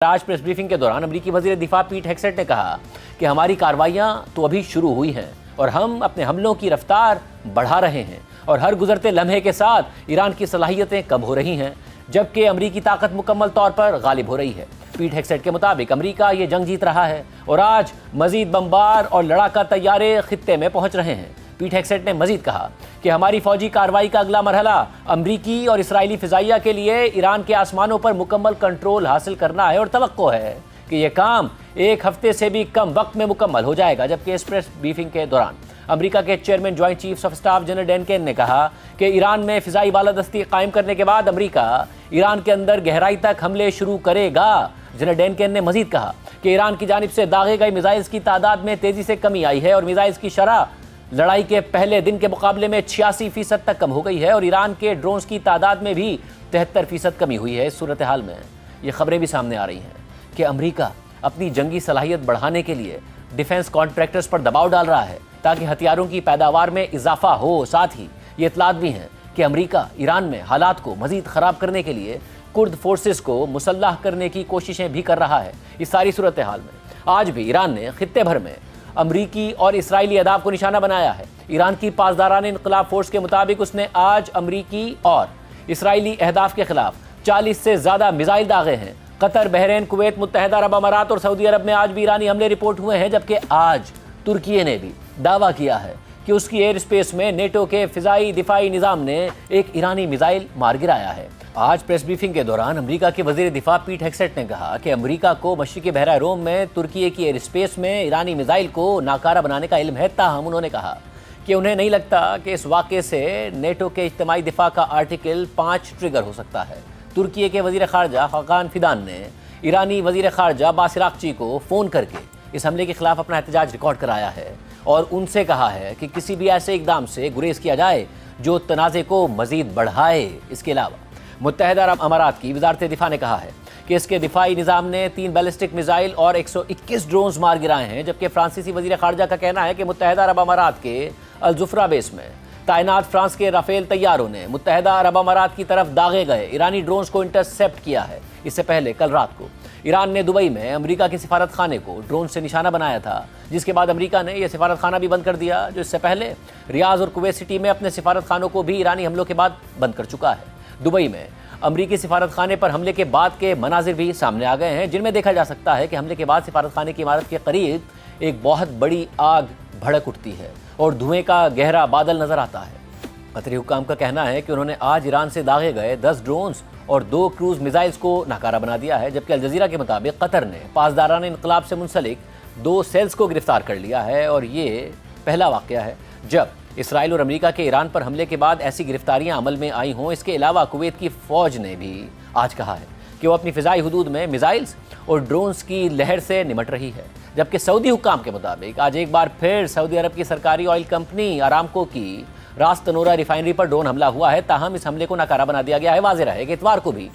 آج press briefing کے دوران امریکی وزیر دفاع پیٹ ہیگسیٹ نے کہا کہ ہماری کارروائیاں تو ابھی شروع ہوئی ہیں اور ہم اپنے حملوں کی رفتار بڑھا رہے ہیں اور ہر گزرتے لمحے کے ساتھ ایران کی صلاحیتیں کم ہو رہی ہیں جبکہ امریکی طاقت مکمل طور پر غالب ہو رہی ہے۔ پیٹ ہیگسیٹ کے مطابق امریکہ یہ جنگ جیت رہا ہے اور آج مزید بمبار اور لڑاکا طیارے خطے میں پہنچ رہے ہیں۔ پیٹ ہیگسیٹ نے مزید کہا کہ ہماری فوجی کارروائی کا اگلا مرحلہ امریکی اور اسرائیلی فضائیہ کے لیے ایران کے آسمانوں پر مکمل کنٹرول حاصل کرنا ہے اور توقع ہے کہ یہ کام ایک ہفتے سے بھی کم وقت میں مکمل ہو جائے گا۔ جبکہ اس پریس بریفنگ کے دوران امریکہ کے chairman joint chiefs of staff general Dan Caine نے کہا کہ ایران میں فضائی بالادستی قائم کرنے کے بعد امریکہ ایران کے اندر گہرائی تک حملے شروع کرے گا۔ جنرل ڈین کین نے مزید کہا کہ ایران کی جانب سے داغے گئے میزائلز کی تعداد میں تیزی سے کمی آئی ہے اور میزائلز کی شرح لڑائی کے پہلے دن کے مقابلے میں 86% تک کم ہو گئی ہے اور ایران کے ڈرونز کی تعداد میں بھی 73% کمی ہوئی ہے۔ اس صورتحال میں یہ خبریں بھی سامنے آ رہی ہیں کہ امریکہ اپنی جنگی صلاحیت بڑھانے کے لیے ڈیفنس کانٹریکٹرز پر دباؤ ڈال رہا ہے تاکہ ہتھیاروں کی پیداوار میں اضافہ ہو۔ ساتھ ہی یہ اطلاعات بھی ہیں کہ امریکہ ایران میں حالات کو مزید خراب کرنے کے لیے کرد فورسز کو مسلح کرنے کی کوششیں بھی کر رہا ہے۔ اس ساری صورتحال میں آج بھی ایران نے خطے بھر میں امریکی اور اسرائیلی اہداف کو نشانہ بنایا ہے۔ ایران کی پاسداران انقلاب فورس کے مطابق اس نے آج امریکی اور اسرائیلی اہداف کے خلاف 40 سے زیادہ میزائل داغے ہیں۔ قطر، بحرین، کویت، متحدہ عرب امارات اور سعودی عرب میں آج بھی ایرانی حملے رپورٹ ہوئے ہیں جبکہ آج ترکی نے بھی دعویٰ کیا ہے کہ اس کی ایئر اسپیس میں نیٹو کے فضائی دفاعی نظام نے ایک ایرانی میزائل مار گرایا ہے۔ آج پریس بریفنگ کے دوران امریکہ کے وزیر دفاع پیٹ ہیگسیٹ نے کہا کہ امریکہ کو مشرقی بحیرہ روم میں ترکی کی ایئر اسپیس میں ایرانی میزائل کو ناکارہ بنانے کا علم ہے، تاہم انہوں نے کہا کہ انہیں نہیں لگتا کہ اس واقعے سے نیٹو کے اجتماعی دفاع کا آرٹیکل 5 ٹریگر ہو سکتا ہے۔ ترکی کے وزیر خارجہ خاقان فیدان نے ایرانی وزیر خارجہ عباس عراقچی کو فون کر کے اس حملے کے خلاف اپنا احتجاج ریکارڈ کرایا ہے اور ان سے کہا ہے کہ کسی بھی ایسے اقدام سے گریز کیا جائے جو تنازع کو مزید بڑھائے۔ اس کے علاوہ متحدہ عرب امارات کی وزارت دفاع نے کہا ہے کہ اس کے دفاعی نظام نے 3 بیلسٹک میزائل اور 121 ڈرونز مار گرائے ہیں جبکہ فرانسیسی وزیر خارجہ کا کہنا ہے کہ متحدہ عرب امارات کے الجفرا بیس میں تعینات فرانس کے رافیل طیاروں نے متحدہ عرب امارات کی طرف داغے گئے ایرانی ڈرونز کو انٹرسیپٹ کیا ہے۔ اس سے پہلے کل رات کو ایران نے دبئی میں امریکہ کے سفارت خانے کو ڈرون سے نشانہ بنایا تھا جس کے بعد امریکہ نے یہ سفارت خانہ بھی بند کر دیا جو اس سے پہلے ریاض اور کویت سٹی میں اپنے سفارت خانوں کو بھی ایرانی حملوں کے بعد بند کر چکا ہے۔ دبئی میں امریکی سفارت خانے پر حملے کے بعد کے مناظر بھی سامنے آ گئے ہیں جن میں دیکھا جا سکتا ہے کہ حملے کے بعد سفارت خانے کی عمارت کے قریب ایک بہت بڑی آگ بھڑک اٹھتی ہے اور دھوئیں کا گہرا بادل نظر آتا ہے۔ قطری حکام کا کہنا ہے کہ انہوں نے آج ایران سے داغے گئے 10 ڈرونز اور 2 کروز میزائلز کو ناکارہ بنا دیا ہے جبکہ الجزیرہ کے مطابق قطر نے پاسداران انقلاب سے منسلک 2 سیلز کو گرفتار کر لیا ہے اور یہ پہلا واقعہ ہے جب اسرائیل اور امریکہ کے ایران پر حملے کے بعد ایسی گرفتاریاں عمل میں آئی ہوں۔ اس کے علاوہ کویت کی فوج نے بھی آج کہا ہے کہ وہ اپنی فضائی حدود میں میزائلز اور ڈرونز کی لہر سے نمٹ رہی ہے جبکہ سعودی حکام کے مطابق آج ایک بار پھر سعودی عرب کی سرکاری آئل کمپنی ارامکو کی راس تنورہ ریفائنری پر ڈرون حملہ ہوا ہے، تاہم اس حملے کو ناکارہ بنا دیا گیا ہے۔ واضح رہے کہ اتوار کو بھی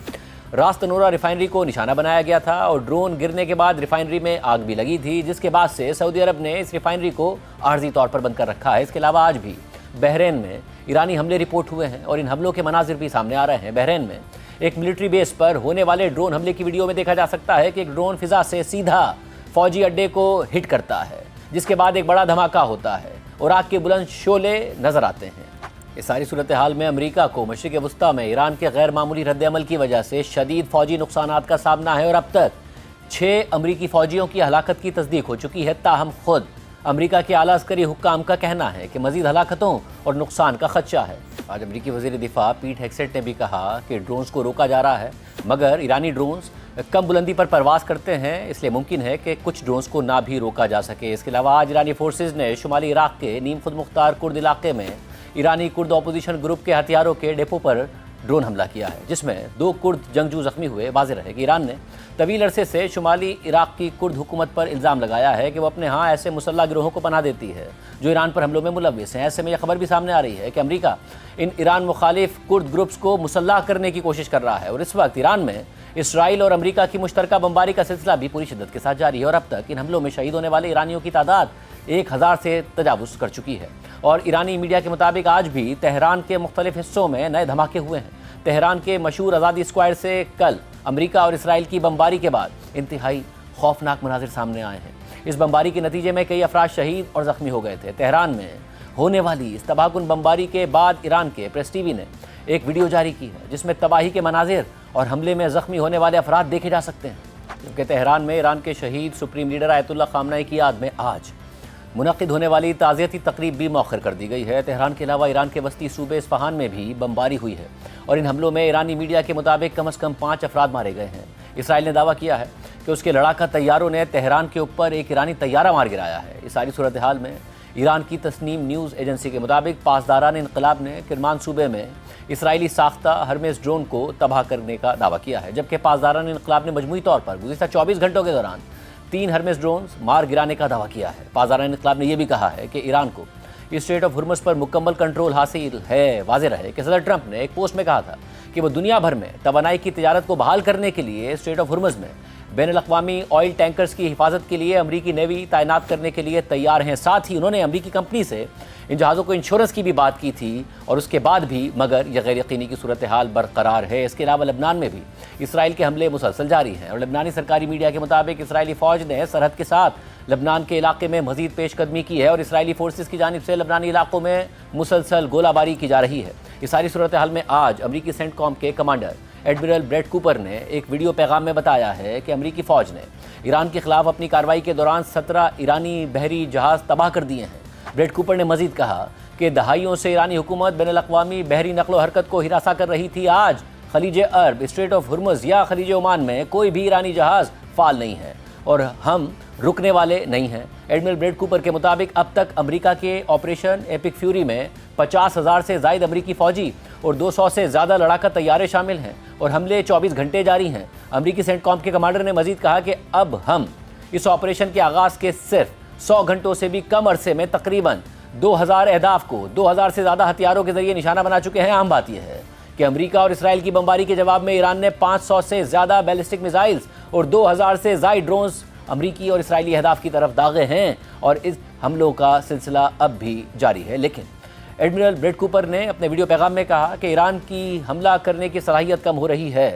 راس تنورہ ریفائنری کو نشانہ بنایا گیا تھا اور ڈرون گرنے کے بعد ریفائنری میں آگ بھی لگی تھی جس کے بعد سے سعودی عرب نے اس ریفائنری کو عارضی طور پر بند کر رکھا ہے۔ اس کے علاوہ آج بھی بحرین میں ایرانی حملے رپورٹ ہوئے ہیں اور ان حملوں کے مناظر بھی سامنے آ رہے ہیں۔ بحرین میں ایک ملٹری بیس پر ہونے والے ڈرون حملے کی ویڈیو میں دیکھا جا سکتا ہے کہ ایک ڈرون فضا سے سیدھا فوجی اڈے کو ہٹ کرتا ہے جس کے بعد ایک بڑا دھماکہ ہوتا ہے اور آگ کے بلند شعلے نظر آتے ہیں۔ اس ساری صورتحال میں امریکہ کو مشرق وسطیٰ میں ایران کے غیر معمولی رد عمل کی وجہ سے شدید فوجی نقصانات کا سامنا ہے اور اب تک 6 امریکی فوجیوں کی ہلاکت کی تصدیق ہو چکی ہے، تاہم خود امریکہ کے اعلیٰ عسکری حکام کا کہنا ہے کہ مزید ہلاکتوں اور نقصان کا خدشہ ہے۔ آج امریکی وزیر دفاع پیٹ ہیگسیٹ نے بھی کہا کہ ڈرونز کو روکا جا رہا ہے مگر ایرانی ڈرونز کم بلندی پر پرواز کرتے ہیں اس لیے ممکن ہے کہ کچھ ڈرونز کو نہ بھی روکا جا سکے۔ اس کے علاوہ آج ایرانی فورسز نے شمالی عراق کے نیم خود مختار کرد علاقے میں ایرانی کرد اپوزیشن گروپ کے ہتھیاروں کے ڈیپو پر ڈرون حملہ کیا ہے جس میں 2 کرد جنگجو زخمی ہوئے۔ واضح رہے کہ ایران نے طویل عرصے سے شمالی عراق کی کرد حکومت پر الزام لگایا ہے کہ وہ اپنے ہاں ایسے مسلح گروہوں کو پناہ دیتی ہے جو ایران پر حملوں میں ملوث ہیں۔ ایسے میں یہ خبر بھی سامنے آ رہی ہے کہ امریکہ ان ایران مخالف کرد گروپس کو مسلح کرنے کی کوشش کر رہا ہے اور اس وقت ایران میں اسرائیل اور امریکہ کی مشترکہ بمباری کا سلسلہ بھی پوری شدت کے ساتھ جاری ہے اور اب تک ان حملوں میں شہید ہونے والے ایرانیوں کی تعداد 1000 سے تجاوز کر چکی ہے اور ایرانی میڈیا کے مطابق آج بھی تہران کے مختلف حصوں میں نئے دھماکے ہوئے ہیں۔ تہران کے مشہور آزادی اسکوائر سے کل امریکہ اور اسرائیل کی بمباری کے بعد انتہائی خوفناک مناظر سامنے آئے ہیں۔ اس بمباری کے نتیجے میں کئی افراد شہید اور زخمی ہو گئے تھے۔ تہران میں ہونے والی اس تباہ کن بمباری کے بعد ایران کے پریس ٹی وی نے ایک ویڈیو جاری کی ہے جس میں تباہی کے مناظر اور حملے میں زخمی ہونے والے افراد دیکھے جا سکتے ہیں، جبکہ تہران میں ایران کے شہید سپریم لیڈر آیت اللہ خامنہ کی یاد میں آج منعقد ہونے والی تعزیتی تقریب بھی مؤخر کر دی گئی ہے۔ تہران کے علاوہ ایران کے وسطی صوبے اصفہان میں بھی بمباری ہوئی ہے اور ان حملوں میں ایرانی میڈیا کے مطابق کم از کم 5 افراد مارے گئے ہیں۔ اسرائیل نے دعویٰ کیا ہے کہ اس کے لڑاکا طیاروں نے تہران کے اوپر ایک ایرانی طیارہ مار گرایا ہے۔ اس ساری صورتحال میں ایران کی تسنیم نیوز ایجنسی کے مطابق پاسداران انقلاب نے کرمان صوبے میں اسرائیلی ساختہ ہرمیس ڈرون کو تباہ کرنے کا دعویٰ کیا ہے، جبکہ پاسداران انقلاب نے مجموعی طور پر گزشتہ 24 گھنٹوں کے دوران 3 ہرمیس ڈرونز مار گرانے کا دعویٰ کیا ہے۔ پاسداران انقلاب نے یہ بھی کہا ہے کہ ایران کو اسٹریٹ آف ہرمز پر مکمل کنٹرول حاصل ہے۔ واضح رہے کہ صدر ٹرمپ نے ایک پوسٹ میں کہا تھا کہ وہ دنیا بھر میں توانائی کی تجارت کو بحال کرنے کے لیے اسٹریٹ آف ہرمز میں بین الاقوامی آئل ٹینکرز کی حفاظت کے لیے امریکی نیوی تعینات کرنے کے لیے تیار ہیں۔ ساتھ ہی انہوں نے امریکی کمپنی سے ان جہازوں کو انشورنس کی بھی بات کی تھی اور اس کے بعد بھی مگر یہ غیر یقینی کی صورتحال برقرار ہے۔ اس کے علاوہ لبنان میں بھی اسرائیل کے حملے مسلسل جاری ہیں اور لبنانی سرکاری میڈیا کے مطابق اسرائیلی فوج نے سرحد کے ساتھ لبنان کے علاقے میں مزید پیش قدمی کی ہے اور اسرائیلی فورسز کی جانب سے لبنانی علاقوں میں مسلسل گولہ باری کی جا رہی ہے۔ اس ساری صورتحال میں آج امریکی سینٹ کام کے کمانڈر ایڈمرل بریٹ کوپر نے ایک ویڈیو پیغام میں بتایا ہے کہ امریکی فوج نے ایران کے خلاف اپنی کارروائی کے دوران 17 ایرانی بحری جہاز تباہ کر دیے ہیں۔ بریٹ کوپر نے مزید کہا کہ دہائیوں سے ایرانی حکومت بین الاقوامی بحری نقل و حرکت کو ہراساں کر رہی تھی۔ آج خلیج عرب، اسٹریٹ آف ہرمز یا خلیج عمان میں کوئی بھی ایرانی جہاز فعال نہیں ہے اور ہم رکنے والے نہیں ہیں۔ ایڈمرل بریٹ کوپر کے مطابق اب تک امریکہ کے آپریشن ایپک فیوری میں 50,000 سے زائد امریکی فوجی اور 200 سے زیادہ لڑاکا طیارے شامل ہیں اور حملے 24 گھنٹے جاری ہیں۔ امریکی سینٹ کام کے کمانڈر نے مزید کہا کہ اب ہم اس آپریشن کے آغاز کے صرف 100 گھنٹوں سے بھی کم عرصے میں تقریباً 2000 اہداف کو 2000 سے زیادہ ہتھیاروں کے ذریعے نشانہ بنا چکے ہیں۔ اہم بات یہ ہے کہ امریکہ اور اسرائیل کی بمباری کے جواب میں ایران نے 500 سے زیادہ بیلسٹک میزائلز اور 2000 سے زائد ڈرونز امریکی اور اسرائیلی اہداف کی طرف داغے ہیں اور اس حملوں کا سلسلہ اب بھی جاری ہے۔ لیکن ایڈمرل بریٹ کوپر نے اپنے ویڈیو پیغام میں کہا کہ ایران کی حملہ کرنے کی صلاحیت کم ہو رہی ہے۔